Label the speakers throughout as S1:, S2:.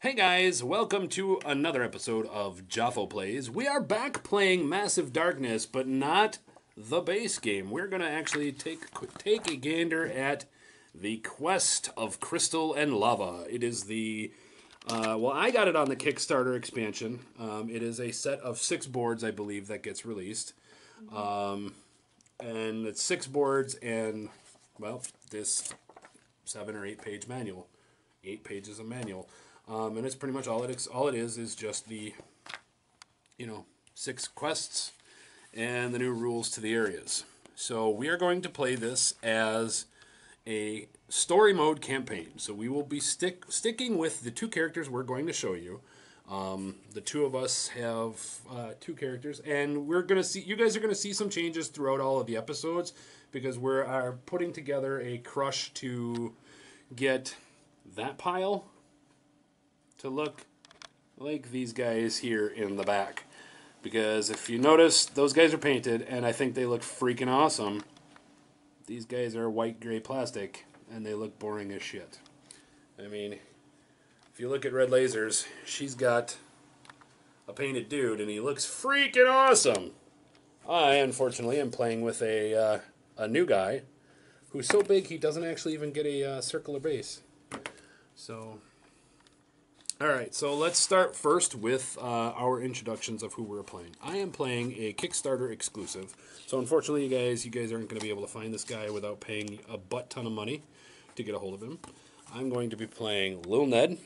S1: Hey guys, welcome to another episode of Jafo Plays. We are back playing Massive Darkness, but not the base game. We're going to actually take a gander at the Quest of Crystal and Lava. It is I got it on the Kickstarter expansion. It is a set of 6 boards, I believe, that gets released. And it's 6 boards and, this 7 or 8 page manual. 8 pages of manual. And it's pretty much all it is just the, 6 quests and the new rules to the areas. So we are going to play this as a story mode campaign. So we will be sticking with the 2 characters we're going to show you. The 2 of us have 2 characters, and you guys are going to see some changes throughout all of the episodes because we are putting together a crush to get that pile to look like these guys here in the back. Because if you notice, those guys are painted, and I think they look freaking awesome. These guys are white gray plastic, and they look boring as shit. I mean, if you look at Red Lasers, she's got a painted dude, and he looks freaking awesome. I, unfortunately, am playing with a new guy who's so big he doesn't actually even get a circular base. So, alright, so let's start first with our introductions of who we're playing. I am playing a Kickstarter exclusive, so unfortunately you guys aren't going to be able to find this guy without paying a butt ton of money to get a hold of him. I'm going to be playing Lil Ned.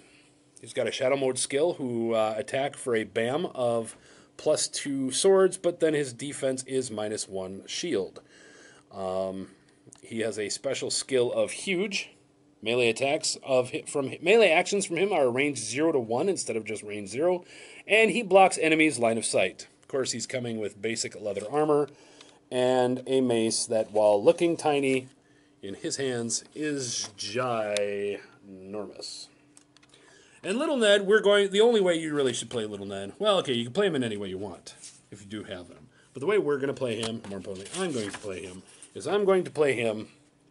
S1: He's got a Shadow Mode skill who attack for a BAM of +2 swords, but then his defense is -1 shield. He has a special skill of Huge. Melee actions from him are range 0 to 1 instead of just range 0, and he blocks enemies' line of sight. Of course, he's coming with basic leather armor and a mace that, while looking tiny in his hands, is ginormous. And Little Ned, the only way you really should play Little Ned, well, okay, you can play him in any way you want, if you do have him. But the way we're going to play him, more importantly, I'm going to play him, is I'm going to play him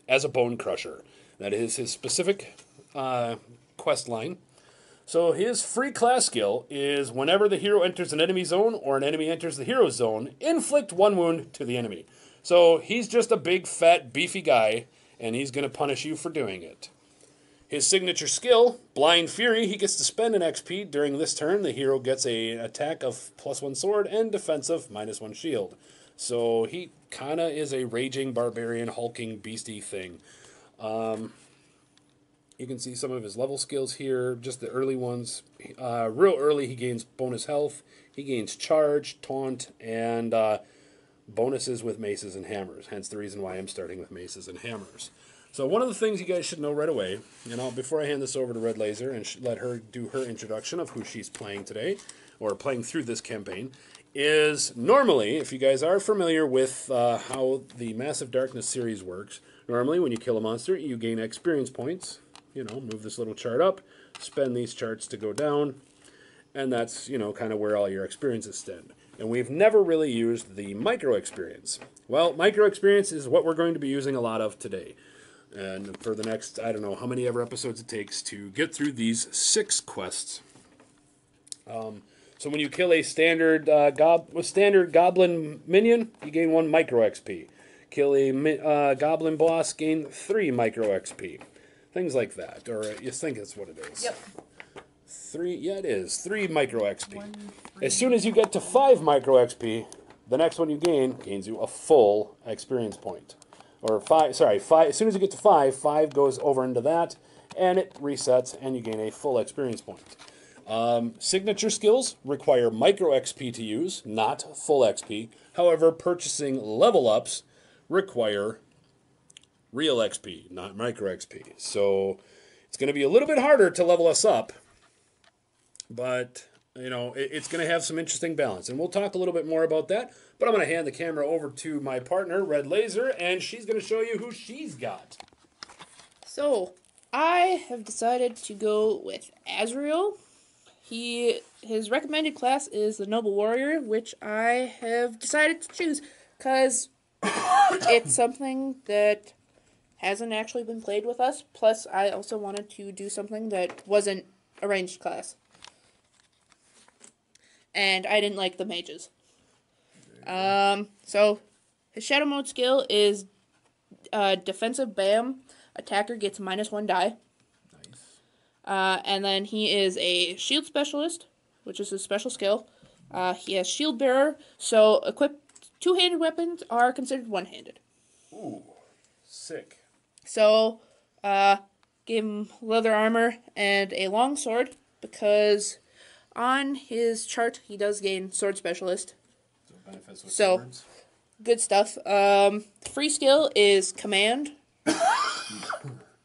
S1: as a Bone Crusher. That is his specific quest line. So his free class skill is whenever the hero enters an enemy zone or an enemy enters the hero zone, inflict 1 wound to the enemy. So he's just a big, fat, beefy guy, and he's going to punish you for doing it. His signature skill, Blind Fury, he gets to spend an XP during this turn. The hero gets an attack of +1 sword and defensive -1 shield. So he kind of is a raging, barbarian, hulking, beastie thing. You can see some of his level skills here, just the early ones. Real early, he gains bonus health. He gains charge, taunt, and bonuses with maces and hammers. Hence the reason why I'm starting with maces and hammers. So one of the things you guys should know right away, before I hand this over to Red Laser and let her do her introduction of who she's playing today, or playing through this campaign, is normally, if you guys are familiar with how the Massive Darkness series works, normally when you kill a monster, you gain experience points. Move this little chart up, spend these charts to go down, and that's, kind of where all your experiences stand. And we've never really used the micro experience. Well, micro experience is what we're going to be using a lot of today. And for the next, I don't know how many ever episodes it takes to get through these 6 quests. So when you kill a standard goblin minion, you gain 1 micro XP. Kill a goblin boss, gain 3 micro XP. Things like that, or you think that's what it is.
S2: Yep.
S1: 3, yeah it is, 3 micro XP. As soon as you get to 5 micro XP, the next one you gains you a full experience point. Or 5, as soon as you get to 5 goes over into that, and it resets, and you gain a full experience point. Signature skills require micro XP to use, not full XP. However, purchasing level ups require real XP, not micro XP. So it's going to be a little bit harder to level us up, but it's going to have some interesting balance. And we'll talk a little bit more about that, but I'm going to hand the camera over to my partner, Red Laser, and she's going to show you who she's got.
S2: So, I have decided to go with Azrael. His recommended class is the Noble Warrior, which I have decided to choose because it's something that hasn't actually been played with us. Plus, I also wanted to do something that wasn't a ranged class. And I didn't like the mages. So his shadow mode skill is defensive BAM. Attacker gets -1 die.
S1: Nice.
S2: And then he is a shield specialist, which is his special skill. He has shield bearer, so equipped two-handed weapons are considered one-handed.
S1: Ooh, sick.
S2: So, give him leather armor and a long sword, because on his chart he does gain sword specialist.
S1: So benefits with
S2: So,
S1: swords.
S2: good stuff. Free skill is command.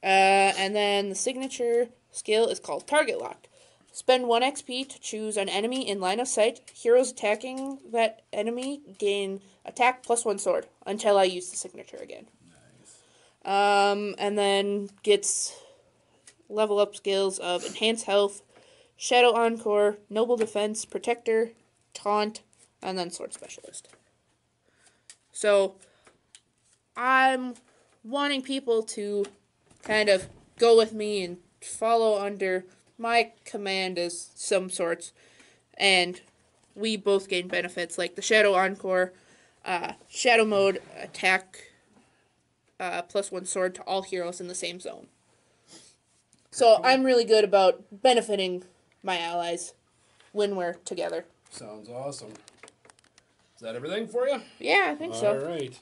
S2: And then the signature skill is called target lock. Spend 1 XP to choose an enemy in line of sight. Heroes attacking that enemy gain attack +1 sword until I use the signature again.
S1: Nice.
S2: And then gets level up skills of enhanced health, shadow encore, noble defense, protector, taunt, and then sword specialist. So I'm wanting people to kind of go with me and follow under my command as some sorts, and we both gain benefits like the shadow encore, shadow mode attack, +1 sword to all heroes in the same zone. So
S1: Cool.
S2: I'm really good about benefiting my allies when we're together.
S1: Sounds awesome. Is that everything for you?
S2: Yeah, I think so.
S1: All right.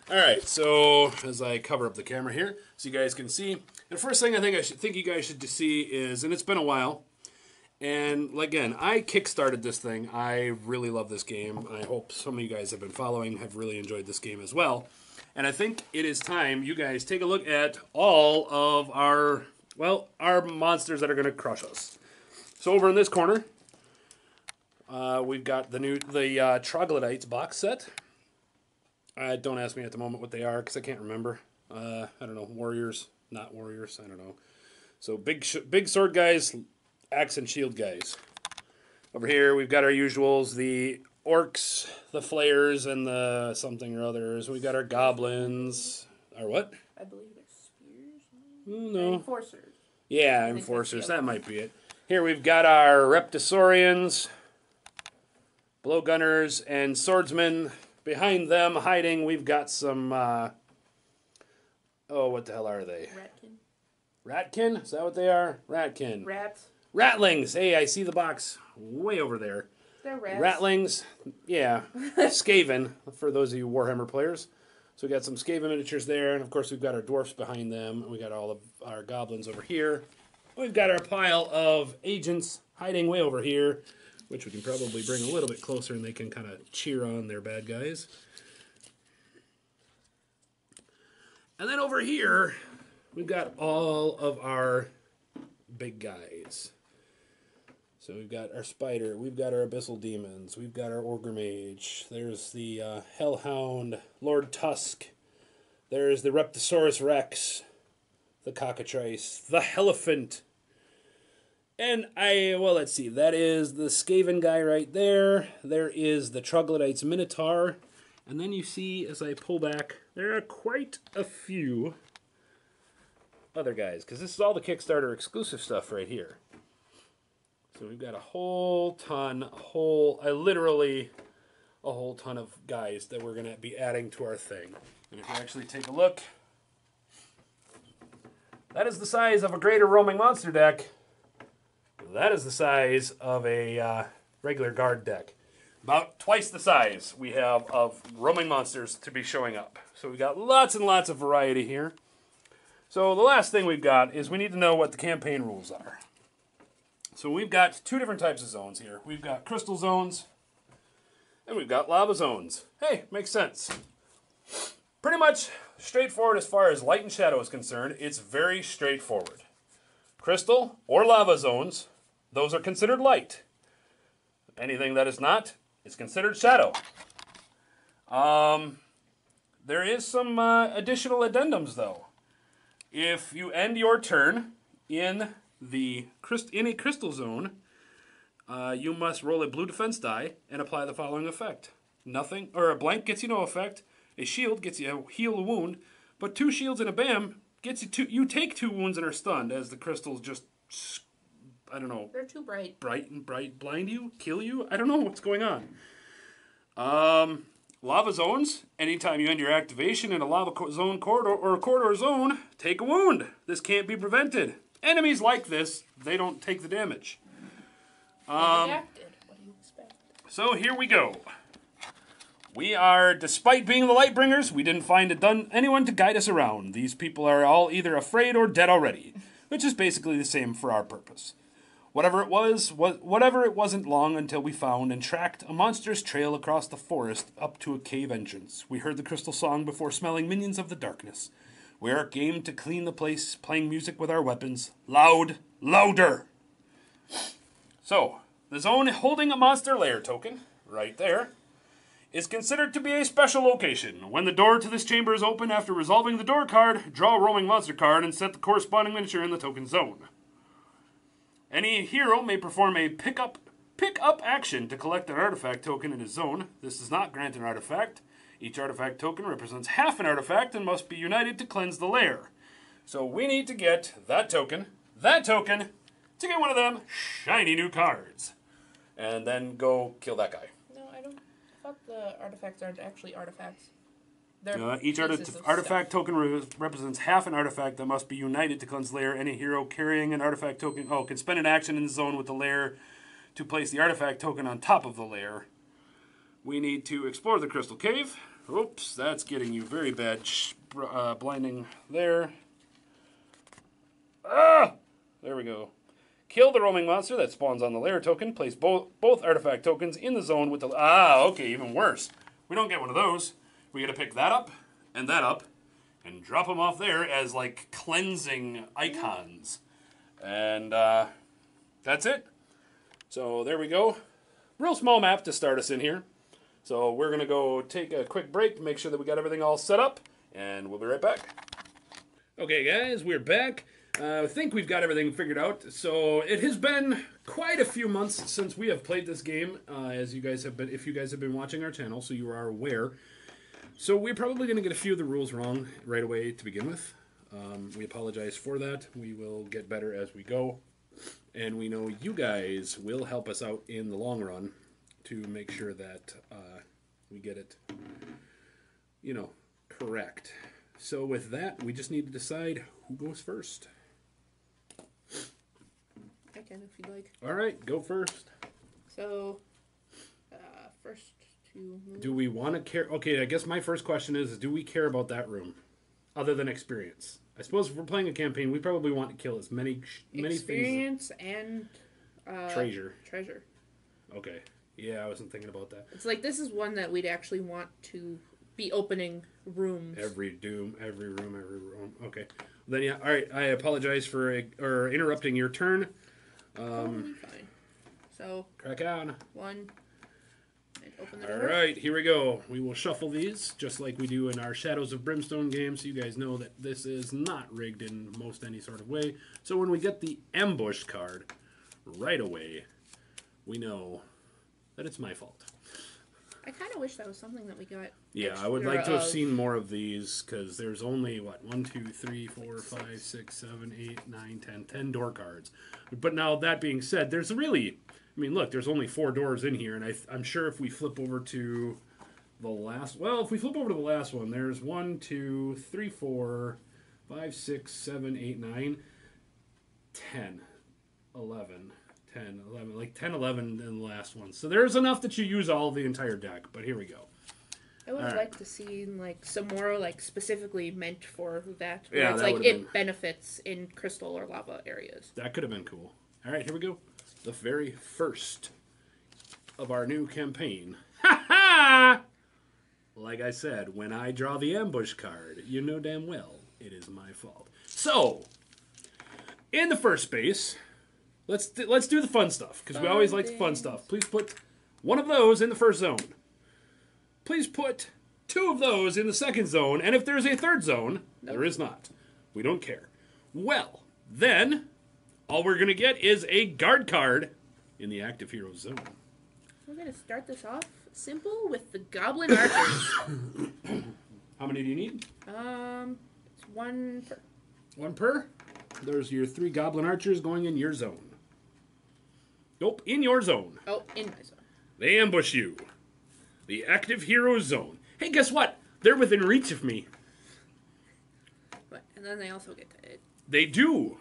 S1: All right. So as I cover up the camera here, so you guys can see, the first thing I think you guys should see is, and it's been a while, and again, I kickstarted this thing. I really love this game. I hope some of you guys have been following, have really enjoyed this game as well. And I think it is time you guys take a look at all of our monsters that are going to crush us. So over in this corner, we've got the Troglodytes box set. Don't ask me at the moment what they are, because I can't remember. I don't know. Warriors, not warriors. I don't know. So big sword guys, axe and shield guys. Over here we've got our usuals: the orcs, the flayers, and the something or others. We've got our goblins. Our what?
S2: I believe it's spears.
S1: No.
S2: Enforcers.
S1: Yeah, enforcers. That might be it. Here we've got our Reptisaurians, blowgunners, and swordsmen. Behind them, hiding, we've got some, what the hell are they?
S2: Ratkin.
S1: Ratkin? Is that what they are? Ratkin.
S2: Rats.
S1: Ratlings. Hey, I see the box way over there.
S2: They're rats.
S1: Ratlings. Yeah. Skaven, for those of you Warhammer players. So we got some Skaven miniatures there, and of course we've got our dwarfs behind them, and we got all of our goblins over here. We've got our pile of agents hiding way over here, which we can probably bring a little bit closer and they can kind of cheer on their bad guys. And then over here, we've got all of our big guys. So we've got our spider, we've got our abyssal demons, we've got our ogre mage, there's the hellhound, Lord Tusk, there's the Reptosaurus Rex, the cockatrice, the Hellephant. And let's see, that is the Skaven guy right there. There is the Troglodytes Minotaur. And then you see, as I pull back, there are quite a few other guys, because this is all the Kickstarter exclusive stuff right here. So we've got a whole ton of guys that we're going to be adding to our thing. And if you actually take a look, that is the size of a greater roaming monster deck. That is the size of a regular guard deck. About twice the size we have of roaming monsters to be showing up. So we've got lots and lots of variety here. So the last thing we've got is we need to know what the campaign rules are. So we've got two different types of zones here. We've got crystal zones, and we've got lava zones. Hey, makes sense. Pretty much straightforward as far as light and shadow is concerned. It's very straightforward. Crystal or lava zones, those are considered light. Anything that is not is considered shadow. There is some additional addendums, though. If you end your turn in a crystal zone, you must roll a blue defense die and apply the following effect. A blank gets you no effect. A shield gets you heal a wound, but 2 shields and a BAM gets you you take 2 wounds and are stunned as the crystals just I don't know.
S2: They're too bright.
S1: Bright, blind you, kill you. I don't know what's going on. Lava zones. Anytime you end your activation in a lava zone corridor or a corridor zone, take a wound. This can't be prevented. Enemies like this, they don't take the damage.
S2: Adapted. What do you expect?
S1: So here we go. We are, despite being the Lightbringers, we didn't find anyone to guide us around. These people are all either afraid or dead already, which is basically the same for our purpose. Whatever it wasn't long until we found and tracked a monstrous trail across the forest up to a cave entrance. We heard the crystal song before smelling minions of the darkness. We are game to clean the place, playing music with our weapons. Louder! So, the zone holding a monster lair token, right there, is considered to be a special location. When the door to this chamber is open after resolving the door card, draw a roaming monster card and set the corresponding miniature in the token zone. Any hero may perform a pick up action to collect an artifact token in his zone. This does not grant an artifact. Each artifact token represents half an artifact and must be united to cleanse the lair. So we need to get that token, to get one of them shiny new cards. And then go kill that guy.
S2: No, I don't. I thought the artifacts aren't actually artifacts.
S1: Each artifact token represents half an artifact that must be united to cleanse the lair. Any hero carrying an artifact token can spend an action in the zone with the lair to place the artifact token on top of the lair. We need to explore the crystal cave. Oops, that's getting you very bad blinding there. There we go. Kill the roaming monster that spawns on the lair token. Place both artifact tokens in the zone with the... okay, even worse. We don't get one of those. We got to pick that up, and drop them off there as, like, cleansing icons. And that's it. So there we go. Real small map to start us in here. So we're going to go take a quick break, make sure that we got everything all set up, and we'll be right back. Okay, guys, we're back. I think we've got everything figured out. So it has been quite a few months since we have played this game, if you guys have been watching our channel, so you are aware. So we're probably going to get a few of the rules wrong right away to begin with. We apologize for that. We will get better as we go. And we know you guys will help us out in the long run to make sure that we get it, correct. So with that, we just need to decide who goes first.
S2: I can if you'd like.
S1: All right, go first.
S2: So, first to move.
S1: Do we want to care? Okay, I guess my first question is, do we care about that room, other than experience? I suppose if we're playing a campaign, we probably want to kill as many
S2: experience
S1: things.
S2: And
S1: treasure.
S2: Okay.
S1: Yeah, I wasn't thinking about that.
S2: It's like this is one that we'd actually want to be opening rooms.
S1: Every room. Okay. Then yeah, all right. I apologize for interrupting your turn.
S2: Totally fine. So
S1: crack on.
S2: One. And open the
S1: All
S2: door.
S1: right, here we go. We will shuffle these just like we do in our Shadows of Brimstone game, so you guys know that this is not rigged in most any sort of way. So when we get the ambush card right away, we know that it's my fault.
S2: I kind of wish that was something that we got.
S1: Yeah, I would like to have seen more of these, because there's only, 1, 2, 3, 4, 5, 6, 7, 8, 9, 10 door cards. But now, that being said, there's really, look, there's only 4 doors in here, and I'm sure if we flip over to the last, if we flip over to the last one, there's 1, 2, 3, 4, 5, 6, 7, 8, 9, 10, 11. 10, 11, like 10, 11 in the last one. So there's enough that you use all the entire deck, but here we go.
S2: I would like to see some more specifically meant for that.
S1: Where
S2: it's it benefits in crystal or lava areas.
S1: That could have been cool. All right, here we go. The very first of our new campaign. Ha ha! Like I said, when I draw the ambush card, you know damn well it is my fault. So, in the first space, let's do the fun stuff, because we always like the fun stuff. Please put one of those in the first zone. Please put 2 of those in the second zone, and if there's a third zone, there is not. We don't care. Well, then, all we're going to get is a guard card in the active hero zone.
S2: We're going to start this off simple with the Goblin Archers.
S1: How many do you need?
S2: It's 1 per.
S1: 1 per? There's your 3 Goblin Archers going in your zone. Nope, in your zone.
S2: Oh, in my zone.
S1: They ambush you. The active hero zone. Hey, guess what? They're within reach of me.
S2: But, and then they also get to it.
S1: They do.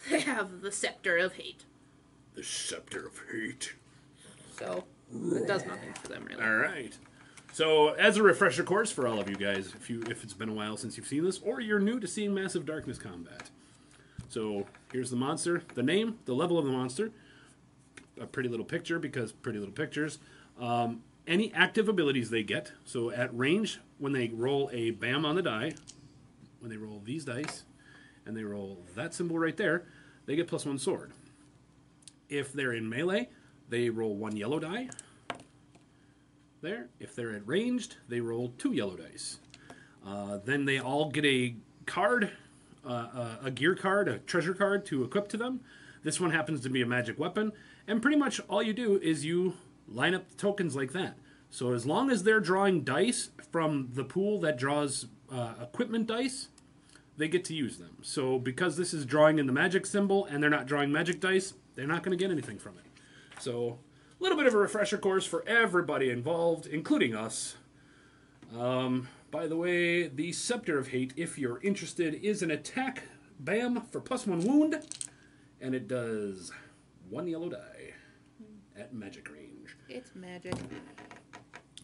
S2: They have the Scepter of Hate.
S1: The Scepter of Hate.
S2: So, it does nothing for them, really.
S1: All right. So, as a refresher course for all of you guys, if it's been a while since you've seen this, or you're new to seeing Massive Darkness combat. So, here's the monster, the name, the level of the monster, a pretty little picture because pretty little pictures. Any active abilities they get. So, at range, when they roll a BAM on the die, when they roll these dice, and they roll that symbol right there, they get +1 sword. If they're in melee, they roll 1 yellow die. There. If they're at ranged, they roll 2 yellow dice. Then they all get a card, a gear card, a treasure card to equip to them. This one happens to be a magic weapon. And pretty much all you do is you line up the tokens like that. So as long as they're drawing dice from the pool that draws equipment dice, they get to use them. So because this is drawing in the magic symbol and they're not drawing magic dice, they're not going to get anything from it. So a little bit of a refresher course for everybody involved, including us. By the way, the Scepter of Hate, if you're interested, is an attack BAM for +1 wound, and it does 1 yellow die at magic range.
S2: It's magic.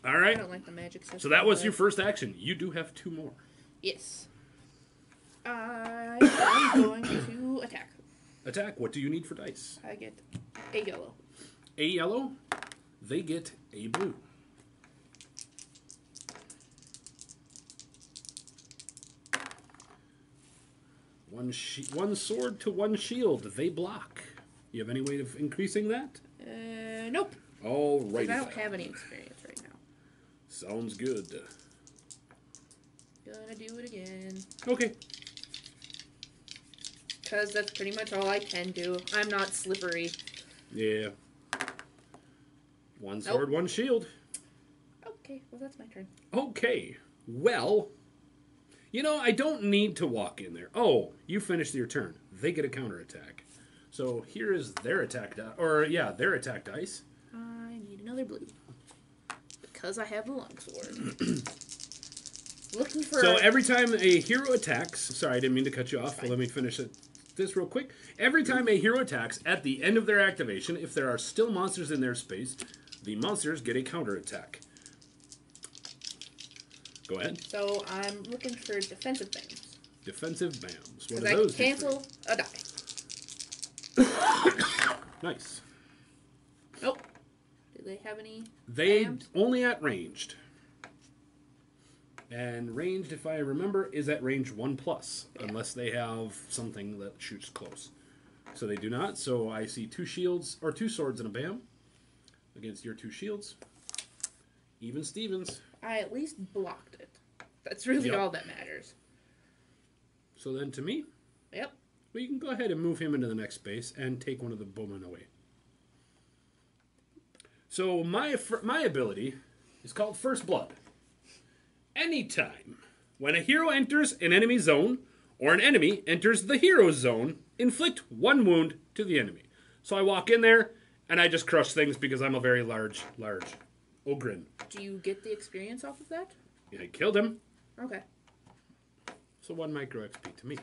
S1: All right.
S2: I don't like the magic system.
S1: So that was your first action. You do have 2 more.
S2: Yes. I am going to attack.
S1: Attack. What do you need for dice?
S2: I get a yellow.
S1: A yellow. They get a blue. One sword to 1 shield. They block. You have any way of increasing that?
S2: Nope.
S1: All right.
S2: I don't have any experience right now.
S1: Sounds good.
S2: Gonna do it again.
S1: Okay.
S2: Because that's pretty much all I can do. I'm not slippery.
S1: Yeah. 1 sword, 1 shield.
S2: Okay, well that's my turn.
S1: Okay. Well, you know, I don't need to walk in there. Oh, you finished your turn. They get a counterattack. So here is their attack dice. Their attack dice.
S2: I need another blue. Because I have the longsword. Looking for...
S1: So every time a hero attacks... Sorry, I didn't mean to cut you off. But let me finish this real quick. Every time a hero attacks, at the end of their activation, if there are still monsters in their space, the monsters get a counterattack. Go ahead.
S2: So I'm looking for defensive things.
S1: Defensive BAMs. What
S2: Because
S1: are those?
S2: I can cancel a die.
S1: Nice.
S2: Nope. Do they have any
S1: They
S2: BAMs?
S1: only at ranged. And ranged, if I remember, is at range 1+, unless they have something that shoots close. So they do not. So I see 2 shields, or 2 swords and a BAM against your 2 shields. Even Stevens.
S2: I at least blocked it. That's really all that matters.
S1: So then to me,
S2: Yep.
S1: well, you can go ahead and move him into the next space and take one of the bowmen away. So my ability is called First Blood. Anytime when a hero enters an enemy zone or an enemy enters the hero's zone, inflict 1 wound to the enemy. So I walk in there and I just crush things because I'm a very large ogrin.
S2: Do you get the experience off of that?
S1: Yeah, I killed him.
S2: Okay.
S1: So 1 micro XP to me.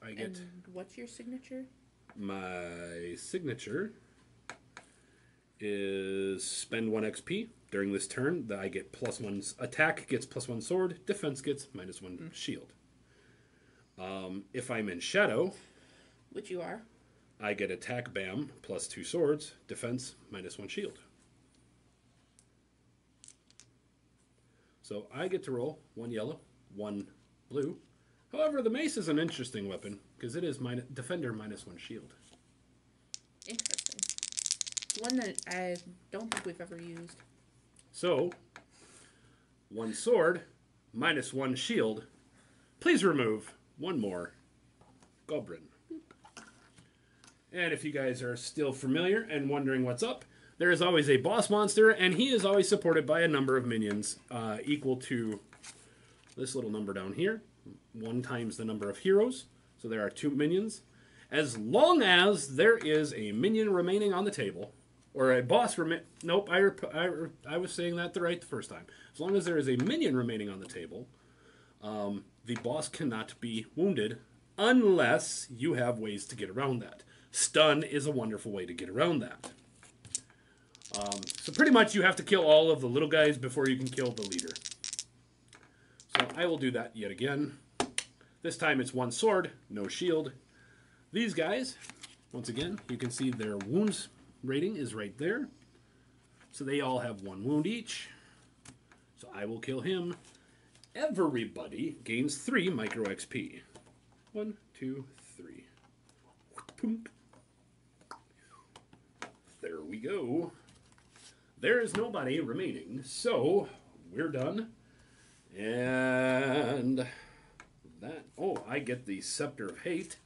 S1: I get
S2: And what's your signature?
S1: my signature is spend 1 XP during this turn. That I get +1 attack gets +1 sword, defense gets -1 shield. If I'm in shadow,
S2: Which you are.
S1: I get attack BAM +2 swords, defense -1 shield. So I get to roll 1 yellow, 1 blue. However, the mace is an interesting weapon because it is defender -1 shield.
S2: Interesting. One that I don't think we've ever used.
S1: So 1 sword -1 shield. Please remove 1 more goblin. And if you guys are still familiar and wondering what's up, there is always a boss monster, and he is always supported by a number of minions equal to this little number down here, 1 times the number of heroes. So there are 2 minions. As long as there is a minion remaining on the table, or a boss nope, I was saying that right the first time. As long as there is a minion remaining on the table, the boss cannot be wounded unless you have ways to get around that. Stun is a wonderful way to get around that. So pretty much you have to kill all of the little guys before you can kill the leader. So I will do that yet again. This time it's one sword, no shield. These guys, once again, you can see their wounds rating is right there. So they all have one wound each. So I will kill him. Everybody gains 3 micro XP. 1, 2, 3. There we go. There is nobody remaining, so we're done. And that, oh, I get the Scepter of Hate.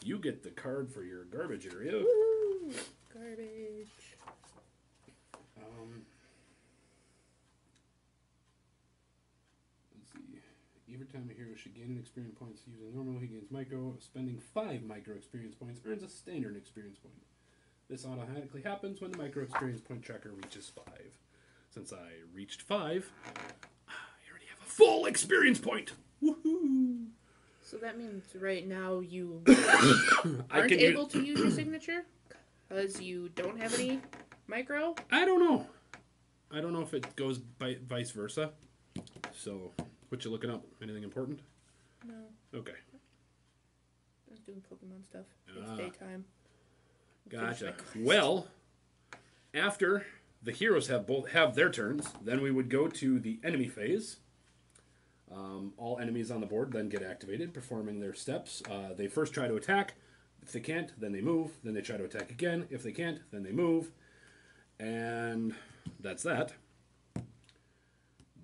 S1: You get the card for your garbage area.
S2: Woo! Garbage.
S1: Let's see. Every time a hero should gain an experience points using normal, he gains micro. Spending 5 micro experience points earns a standard experience point. This automatically happens when the micro experience point tracker reaches 5. Since I reached 5, I already have a full experience point. Woohoo!
S2: So that means right now you
S1: I
S2: aren't
S1: can
S2: able to use your signature because you don't have any micro?
S1: I don't know. I don't know if it goes vice versa. So, what you looking up? Anything important?
S2: No.
S1: Okay.
S2: I was doing Pokemon stuff. It's daytime.
S1: Gotcha. Well, after the heroes have their turns, then we would go to the enemy phase. All enemies on the board then get activated, performing their steps. They first try to attack. If they can't, then they move. Then they try to attack again. If they can't, then they move. And that's that.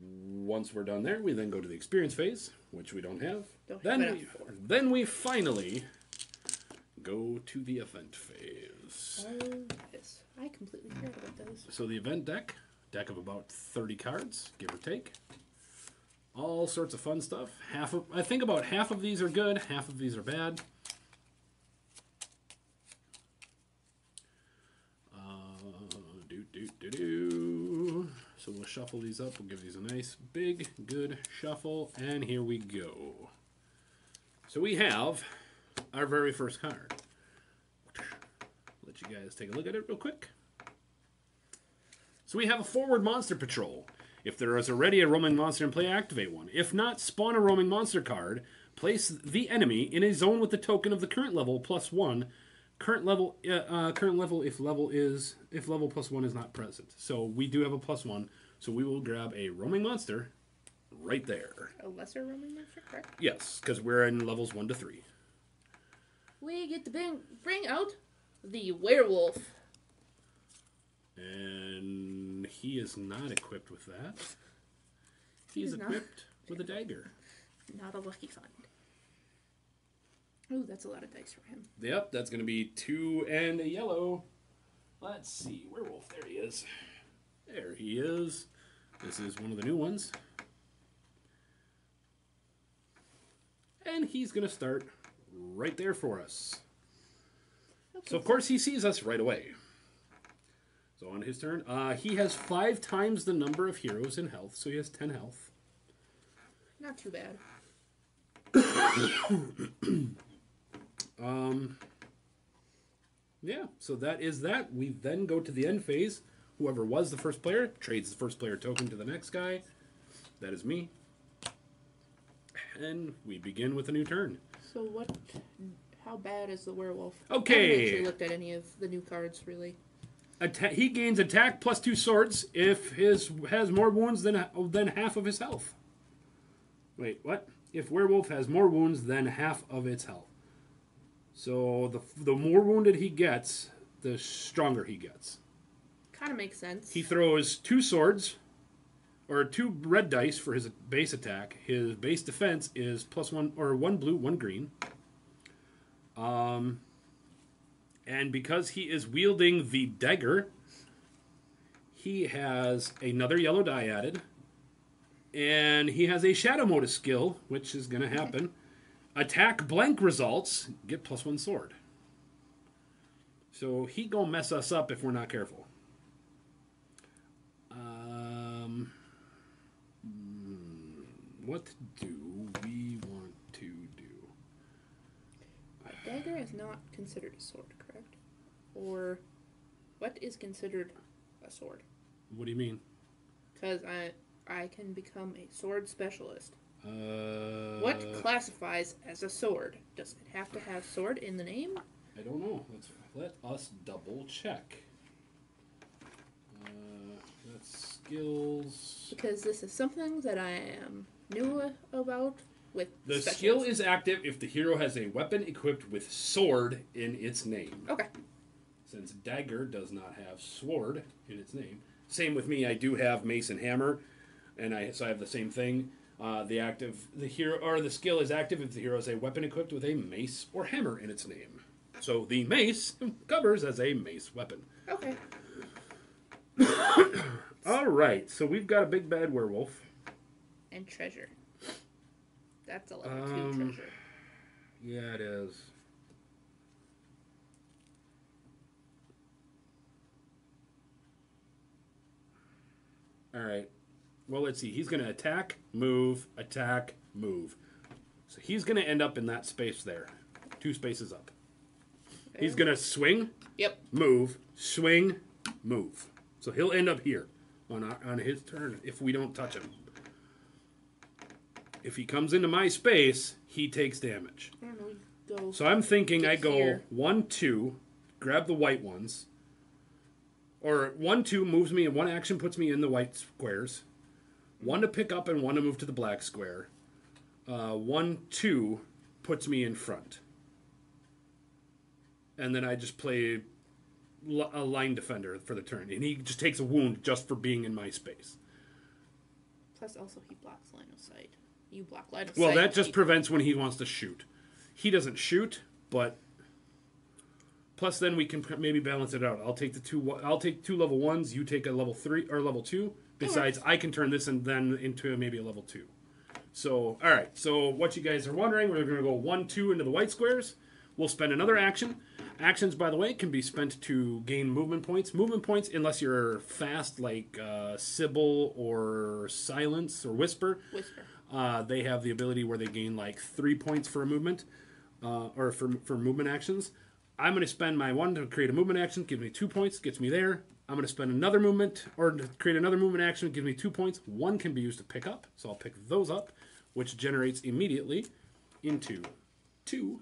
S1: Once we're done there, we then go to the experience phase, which we don't have. Then we finally go to the event phase.
S2: Oh, yes. I completely forgot about those.
S1: So the event deck of about 30 cards, give or take. All sorts of fun stuff. I think about half of these are good, half of these are bad. So we'll shuffle these up. We'll give these a nice, big, good shuffle. And here we go. So we have our very first card. Let you guys take a look at it real quick. So we have a forward monster patrol. If there is already a roaming monster in play, activate one. If not, spawn a roaming monster card. Place the enemy in a zone with the token of the current level +1. Current level if level +1 is not present. So we do have a +1. So we will grab a roaming monster right there.
S2: A lesser roaming monster, correct?
S1: Yes, because we're in levels 1 to 3.
S2: We get to bring out the werewolf.
S1: And he is not equipped with that. He's equipped with a dagger.
S2: Not a lucky find. Ooh, that's a lot of dice for him.
S1: Yep, that's going to be 2 and a yellow. Let's see, werewolf, there he is. There he is. This is one of the new ones. And he's going to start right there for us. Okay. So, of course, he sees us right away. So, on his turn, he has 5 times the number of heroes in health, so he has 10 health.
S2: Not too bad.
S1: Yeah, so that is that. We then go to the end phase. Whoever was the first player trades the first player token to the next guy. That is me. And we begin with a new turn.
S2: So how bad is the werewolf?
S1: Okay.
S2: I haven't actually looked at any of the new cards, really.
S1: He gains attack +2 swords if his has more wounds than half of his health. Wait, what? If werewolf has more wounds than half of its health. So the more wounded he gets, the stronger he gets.
S2: Kind of makes sense.
S1: He throws 2 swords, or 2 red dice for his base attack. His base defense is +1, or 1 blue, 1 green. And because he is wielding the dagger, he has another yellow die added. And he has a shadow mode skill, which is going to happen. Attack blank results, get +1 sword. So he gonna mess us up if we're not careful. What do we want to do?
S2: A dagger is not considered a sword, correct? Or what is considered a sword?
S1: What do you mean?
S2: Because I can become a sword specialist. What classifies as a sword? Does it have to have sword in the name?
S1: I don't know. Let us double check. That's skills.
S2: Because this is something that I am new about with
S1: The
S2: specialists.
S1: skill is active if the hero has a weapon equipped with sword in its name.
S2: Okay.
S1: Since dagger does not have sword in its name. Same with me. I do have mace and hammer, and so I have the same thing. The skill is active if the hero has a weapon equipped with a mace or hammer in its name. So the mace covers as a mace weapon.
S2: Okay.
S1: All right, so we've got a big bad werewolf.
S2: And treasure. That's a level 2 treasure.
S1: Yeah, it is. All right. Well, let's see. He's going to attack, move. So he's going to end up in that space there. 2 spaces up. Okay. He's going to swing, move, swing, move. So he'll end up here on his turn if we don't touch him. If he comes into my space, he takes damage.
S2: I don't know.
S1: So I'm thinking I go 1, 2, grab the white ones. Or 1, 2 moves me, and 1 action puts me in the white squares. 1 to pick up and 1 to move to the black square. 1, 2 puts me in front. And then I just play a line defender for the turn. And he just takes a wound just for being in my space.
S2: Plus also he blocks line of sight. You block line of sight.
S1: Well, that just prevents when he wants to shoot. He doesn't shoot, but... Plus, then we can maybe balance it out. I'll take 2 level 1s. You take a level 3 or level 2. Besides, I can turn this and then into maybe a level 2. So, all right. So, what you guys are wondering, we're going to go 1, 2 into the white squares. We'll spend another action. Actions, by the way, can be spent to gain movement points. Movement points, unless you're fast, like Sybil or Silence or Whisper. They have the ability where they gain like 3 points for a movement, or for movement actions. I'm going to spend my 1 to create a movement action, gives me 2 points, gets me there. I'm going to spend another movement, or to create another movement action, gives me 2 points. 1 can be used to pick up, so I'll pick those up, which generates immediately into 2.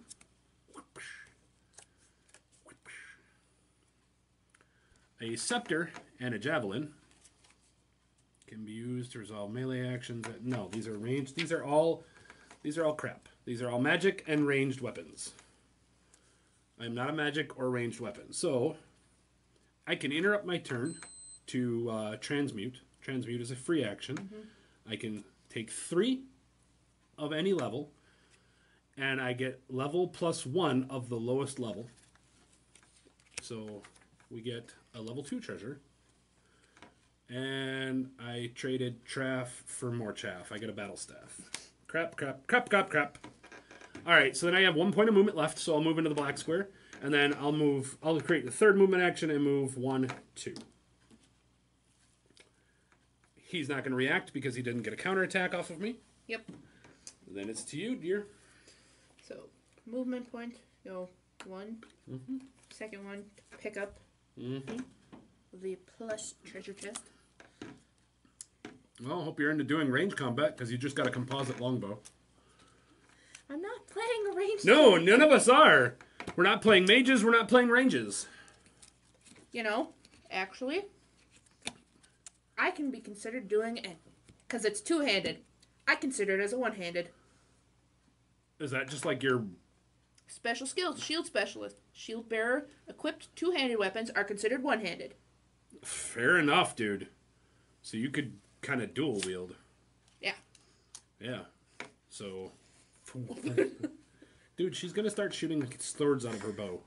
S1: A scepter and a javelin can be used to resolve melee actions. No, these are ranged. These are all crap. These are all magic and ranged weapons. I'm not a magic or ranged weapon. So, I can interrupt my turn to transmute. Transmute is a free action. I can take 3 of any level, and I get level plus 1 of the lowest level. So, we get a level 2 treasure. And I traded Traff for more chaff. I get a battle staff. Crap. Alright, so then I have 1 point of movement left, so I'll move into the black square. And then I'll create the 3rd movement action and move 1, 2. He's not going to react because he didn't get a counterattack off of me.
S2: Yep.
S1: Then it's to you, dear.
S2: So, movement point, go 1. Second one, pick up the plus treasure chest.
S1: Well, I hope you're into doing range combat because you just got a composite longbow.
S2: I'm not playing a range.
S1: No, none of us are. We're not playing mages. We're not playing ranges.
S2: You know, actually, I can be considered doing it because it's 2-handed. I consider it as a 1-handed.
S1: Is that just like your
S2: special skills? Shield specialist, shield bearer, equipped 2-handed weapons are considered 1-handed.
S1: Fair enough, dude. So you could kind of dual wield.
S2: Yeah.
S1: Yeah. So, dude, she's gonna start shooting swords out of her bow.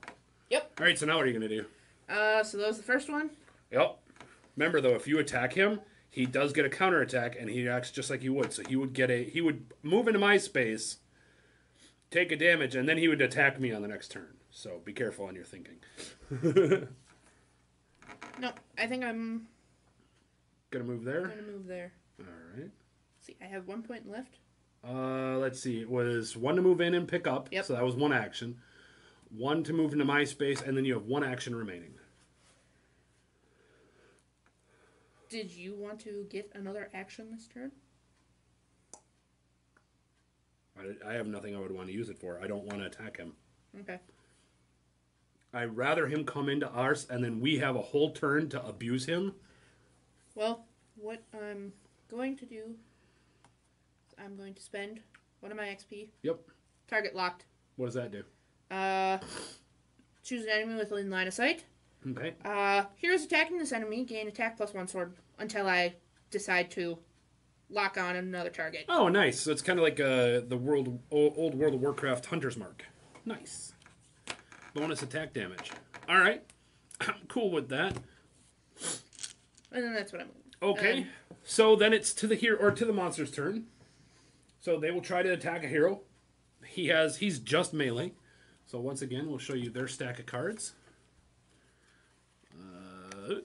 S2: Yep.
S1: All right. So now what are you gonna do?
S2: So that was the first one.
S1: Yep. Remember though, if you attack him, he does get a counterattack, and he acts just like he would. So he would move into my space, take a damage, and then he would attack me on the next turn. So be careful on your thinking.
S2: No, I think I'm
S1: Gonna move there?
S2: gonna move there.
S1: All right.
S2: See, I have 1 point left.
S1: Let's see. It was 1 to move in and pick up.
S2: Yep.
S1: So that was 1 action. 1 to move into my space, and then you have 1 action remaining.
S2: Did you want to get another action this turn?
S1: I have nothing I would want to use it for. I don't want to attack him.
S2: Okay.
S1: I'd rather him come into ours, and then we have a whole turn to abuse him.
S2: Well, what I'm going to do, I'm going to spend 1 of my XP.
S1: Yep.
S2: Target locked.
S1: What does that do?
S2: Choose an enemy within line of sight.
S1: Okay.
S2: Heroes attacking this enemy gain attack plus 1 sword until I decide to lock on another target.
S1: Oh, nice. So it's kind of like the old World of Warcraft Hunter's Mark. Nice. Bonus attack damage. All right. I'm cool with that.
S2: And then that's what I'm doing.
S1: Okay. So then it's to the hero or to the monster's turn. So they will try to attack a hero. He's just melee. So once again, we'll show you their stack of cards. So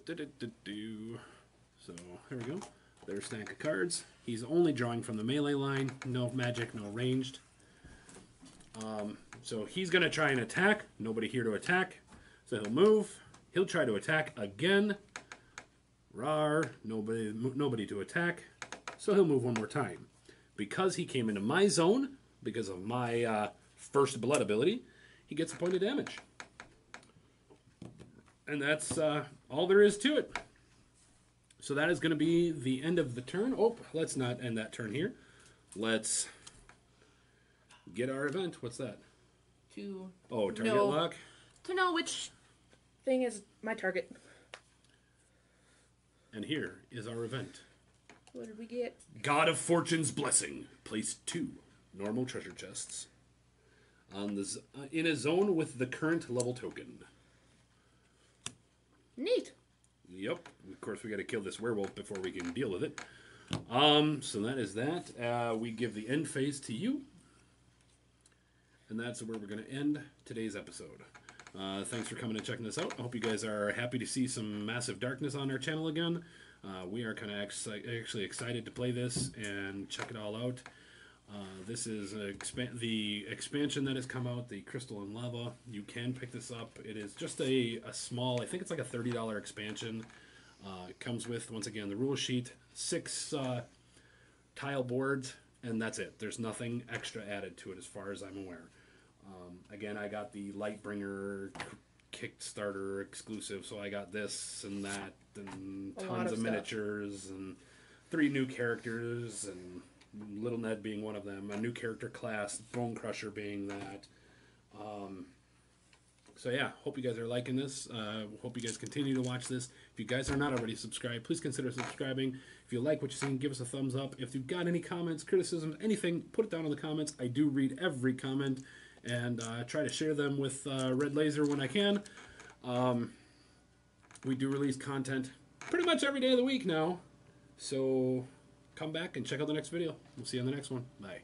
S1: here we go. Their stack of cards. He's only drawing from the melee line. No magic, no ranged. So he's going to try and attack. Nobody here to attack. So he'll move. He'll try to attack again. Rar. Nobody to attack. So he'll move 1 more time. Because he came into my zone, because of my first blood ability, he gets a point of damage. And that's all there is to it. So that is going to be the end of the turn. Oh, let's not end that turn here. Let's get our event. What's that? Target lock?
S2: To know which thing is my target.
S1: And here is our event.
S2: What did we get?
S1: God of Fortune's Blessing. Place 2 normal treasure chests on in a zone with the current level token.
S2: Neat.
S1: Yep. Of course, we got to kill this werewolf before we can deal with it. So that is that. We give the end phase to you. And that's where we're going to end today's episode. Thanks for coming and checking this out. I hope you guys are happy to see some massive darkness on our channel again. We are kind of actually excited to play this and check it all out. This is the expansion that has come out, the Crystal and Lava. You can pick this up. It is just a small, I think it's like a $30 expansion. It comes with, once again, the rule sheet, 6 tile boards, and that's it. There's nothing extra added to it as far as I'm aware. Again, I got the Lightbringer Kickstarter exclusive, so I got this and that and tons of miniatures and 3 new characters, and Little Ned being one of them, a new character class, Bone Crusher being that. So yeah, hope you guys are liking this. Hope you guys continue to watch this. If you guys are not already subscribed, please consider subscribing. If you like what you're seeing, give us a thumbs up. If you've got any comments, criticisms, anything, put it down in the comments. I do read every comment and try to share them with Red Laser when I can. We do release content pretty much every day of the week now. So come back and check out the next video. We'll see you on the next one. Bye.